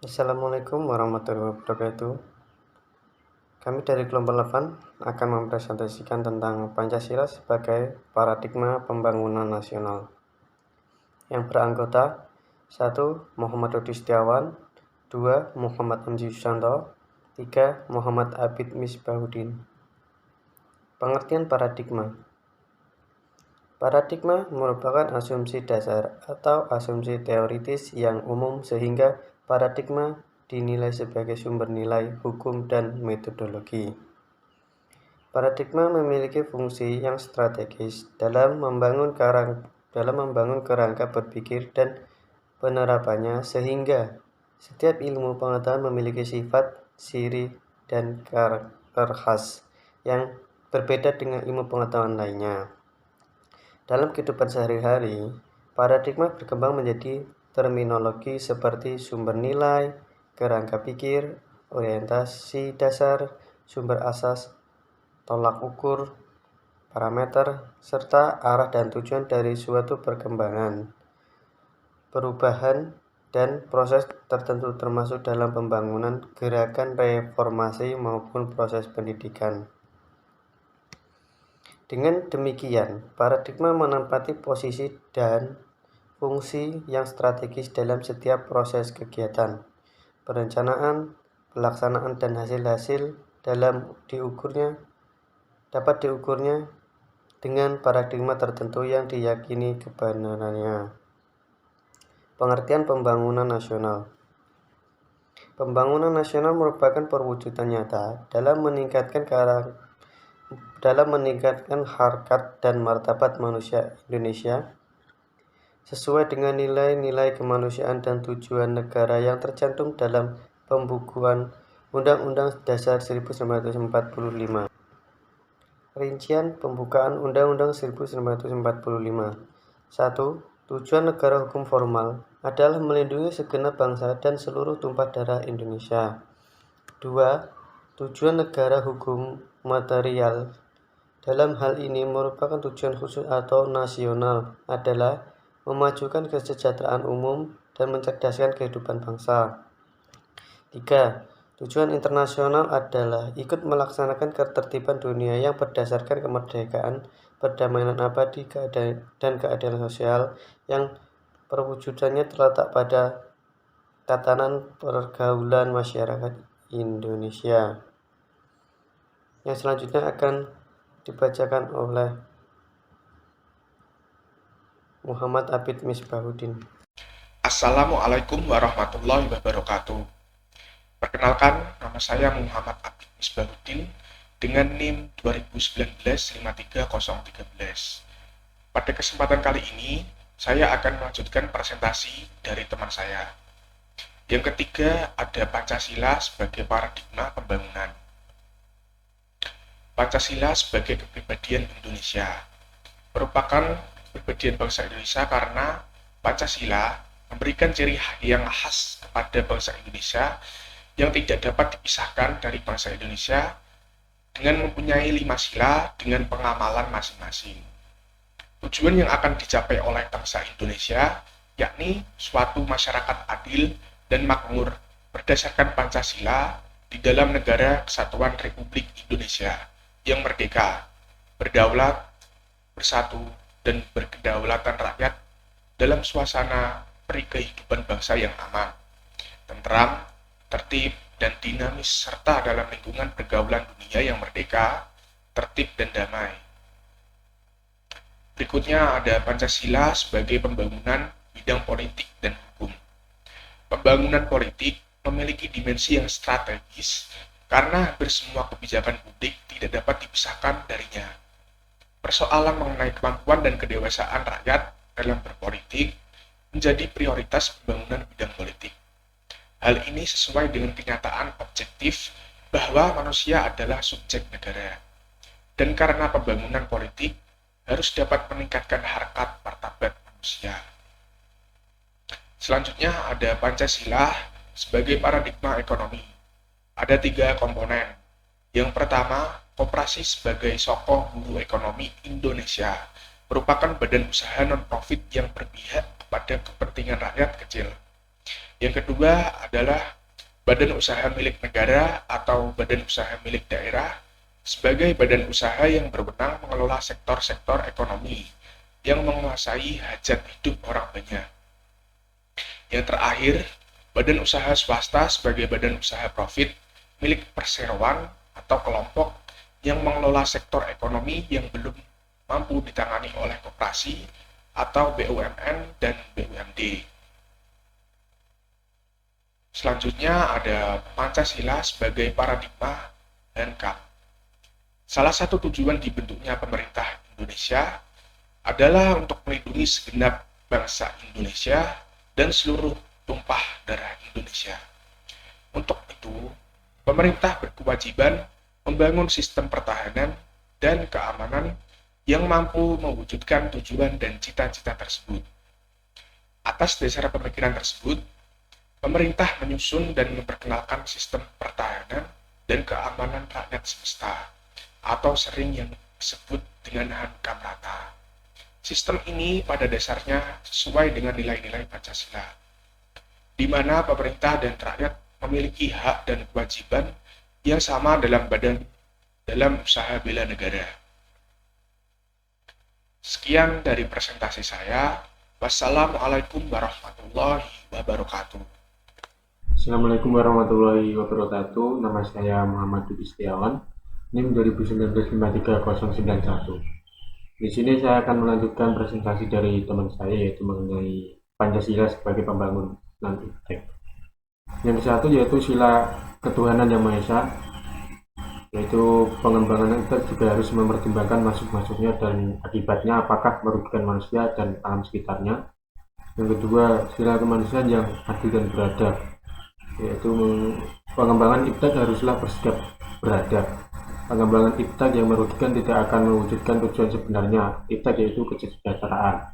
Assalamualaikum warahmatullahi wabarakatuh. Kami dari kelompok 8 akan mempresentasikan tentang Pancasila sebagai paradigma pembangunan nasional. Yang beranggota 1. Muhammad Rudi Setiawan, 2. Muhammad Hamzi Susanto, 3. Muhammad Abid Misbahuddin. Pengertian paradigma. Paradigma merupakan asumsi dasar atau asumsi teoritis yang umum sehingga paradigma dinilai sebagai sumber nilai, hukum, dan metodologi. Paradigma memiliki fungsi yang strategis dalam membangun kerangka berpikir dan penerapannya sehingga setiap ilmu pengetahuan memiliki sifat, ciri, dan karakter khas yang berbeda dengan ilmu pengetahuan lainnya. Dalam kehidupan sehari-hari, paradigma berkembang menjadi terminologi seperti sumber nilai, kerangka pikir, orientasi dasar, sumber asas, tolak ukur, parameter, serta arah dan tujuan dari suatu perkembangan, perubahan, dan proses tertentu termasuk dalam pembangunan, gerakan reformasi maupun proses pendidikan. Dengan demikian, paradigma menempati posisi dan fungsi yang strategis dalam setiap proses kegiatan, perencanaan, pelaksanaan, dan hasil-hasil dapat diukurnya dengan paradigma tertentu yang diyakini kebenarannya. Pengertian pembangunan nasional. Pembangunan nasional merupakan perwujudan nyata dalam meningkatkan harkat dan martabat manusia Indonesia sesuai dengan nilai-nilai kemanusiaan dan tujuan negara yang tercantum dalam pembukuan Undang-Undang Dasar 1945. Rincian pembukaan Undang-Undang 1945. 1. Tujuan negara hukum formal adalah melindungi segenap bangsa dan seluruh tumpah darah Indonesia. 2. Tujuan negara hukum material dalam hal ini merupakan tujuan khusus atau nasional adalah memajukan kesejahteraan umum dan mencerdaskan kehidupan bangsa. 3. Tujuan internasional adalah ikut melaksanakan ketertiban dunia yang berdasarkan kemerdekaan, perdamaian abadi, dan keadilan sosial yang perwujudannya terletak pada tatanan pergaulan masyarakat Indonesia. Yang selanjutnya akan dibacakan oleh Muhammad Abid Misbahuddin. Assalamualaikum warahmatullahi wabarakatuh. Perkenalkan, nama saya Muhammad Abid Misbahuddin dengan NIM 2019-53013. Pada kesempatan kali ini, saya akan melanjutkan presentasi dari teman saya. Yang ketiga ada Pancasila sebagai paradigma pembangunan. Pancasila sebagai kepribadian Indonesia merupakan kepribadian bangsa Indonesia karena Pancasila memberikan ciri yang khas kepada bangsa Indonesia yang tidak dapat dipisahkan dari bangsa Indonesia dengan mempunyai 5 sila dengan pengamalan masing-masing. Tujuan yang akan dicapai oleh bangsa Indonesia yakni suatu masyarakat adil dan makmur berdasarkan Pancasila di dalam negara kesatuan Republik Indonesia yang merdeka, berdaulat, bersatu, dan berkedaulatan rakyat dalam suasana kehidupan bangsa yang aman, tentram, tertib, dan dinamis serta dalam lingkungan pergaulan dunia yang merdeka, tertib, dan damai. Berikutnya ada Pancasila sebagai pembangunan bidang politik dan hukum. Pembangunan politik memiliki dimensi yang strategis karena hampir semua kebijakan publik tidak dapat dipisahkan darinya. Persoalan mengenai kemampuan dan kedewasaan rakyat dalam berpolitik menjadi prioritas pembangunan bidang politik. Hal ini sesuai dengan kenyataan objektif bahwa manusia adalah subjek negara. Dan karena pembangunan politik harus dapat meningkatkan harkat martabat manusia. Selanjutnya ada Pancasila sebagai paradigma ekonomi. Ada 3 komponen. Yang pertama, koperasi sebagai sokong hulu ekonomi Indonesia merupakan badan usaha non-profit yang berpihak kepada kepentingan rakyat kecil. Yang kedua adalah badan usaha milik negara atau badan usaha milik daerah sebagai badan usaha yang berwenang mengelola sektor-sektor ekonomi yang menguasai hajat hidup orang banyak. Yang terakhir, badan usaha swasta sebagai badan usaha profit milik perseroan atau kelompok yang mengelola sektor ekonomi yang belum mampu ditangani oleh koperasi atau BUMN dan BUMD. Selanjutnya ada Pancasila sebagai paradigma Hankam. Salah satu tujuan dibentuknya pemerintah Indonesia adalah untuk melindungi segenap bangsa Indonesia dan seluruh tumpah darah Indonesia. Untuk itu, pemerintah berkewajiban membangun sistem pertahanan dan keamanan yang mampu mewujudkan tujuan dan cita-cita tersebut. Atas dasar pemikiran tersebut, pemerintah menyusun dan memperkenalkan sistem pertahanan dan keamanan rakyat semesta, atau sering yang disebut dengan Hankam Rata. Sistem ini pada dasarnya sesuai dengan nilai-nilai Pancasila, di mana pemerintah dan rakyat memiliki hak dan kewajiban yang sama dalam usaha bela negara. Sekian dari presentasi saya. Wassalamualaikum warahmatullahi wabarakatuh. Assalamualaikum warahmatullahi wabarakatuh. Nama saya Muhammad Dudi Setiawan, NIM 2019-53091. Di sini saya akan melanjutkan presentasi dari teman saya, yaitu mengenai Pancasila sebagai pembangunan IPTEK. Yang satu yaitu sila ketuhanan yang Maha Esa, yaitu pengembangan IPTEK juga harus mempertimbangkan masuk-masuknya dan akibatnya apakah merugikan manusia dan alam sekitarnya. Yang kedua, sila kemanusiaan yang adil dan beradab, yaitu pengembangan IPTEK haruslah bersikap beradab. Pengembangan IPTEK yang merugikan tidak akan mewujudkan tujuan sebenarnya IPTEK, yaitu kesejahteraan.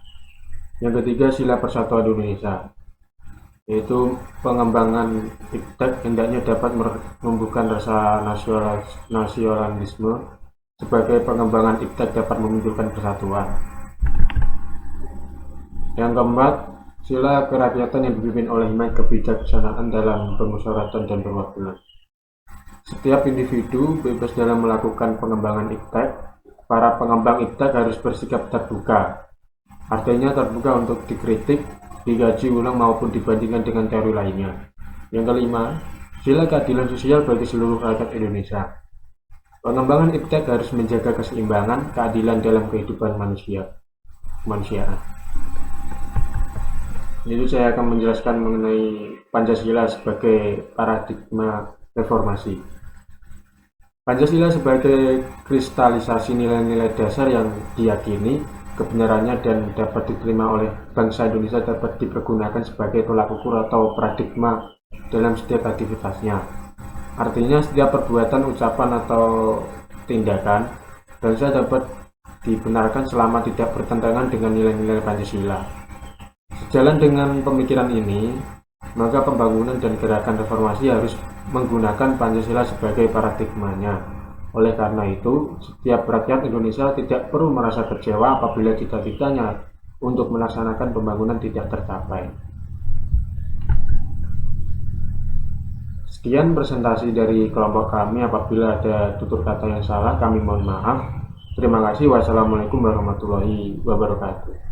Yang ketiga, sila persatuan Indonesia, yaitu pengembangan IPTEK hendaknya dapat menumbuhkan rasa nasionalisme. Sebagai pengembangan IPTEK dapat memunculkan persatuan. Yang keempat, sila kerakyatan yang dipimpin oleh hikmat kebijaksanaan dalam permusyawaratan dan perwakilan. Setiap individu bebas dalam melakukan pengembangan IPTEK. Para pengembang IPTEK harus bersikap terbuka. Artinya terbuka untuk dikritik, dikaji ulang maupun dibandingkan dengan teori lainnya. Yang kelima, sila keadilan sosial bagi seluruh rakyat Indonesia. Pengembangan IPTEK harus menjaga keseimbangan, keadilan dalam kehidupan kemanusiaan. Itu saya akan menjelaskan mengenai Pancasila sebagai paradigma reformasi. Pancasila sebagai kristalisasi nilai-nilai dasar yang diyakini kebenarannya dan dapat diterima oleh bangsa Indonesia dapat dipergunakan sebagai tolak ukur atau paradigma dalam setiap aktivitasnya. Artinya setiap perbuatan, ucapan, atau tindakan bangsa dapat dibenarkan selama tidak bertentangan dengan nilai-nilai Pancasila. Sejalan dengan pemikiran ini, maka pembangunan dan gerakan reformasi harus menggunakan Pancasila sebagai paradigmanya. Oleh karena itu, setiap rakyat Indonesia tidak perlu merasa kecewa apabila cita-citanya untuk melaksanakan pembangunan tidak tercapai. Sekian presentasi dari kelompok kami. Apabila ada tutur kata yang salah, kami mohon maaf. Terima kasih. Wassalamualaikum warahmatullahi wabarakatuh.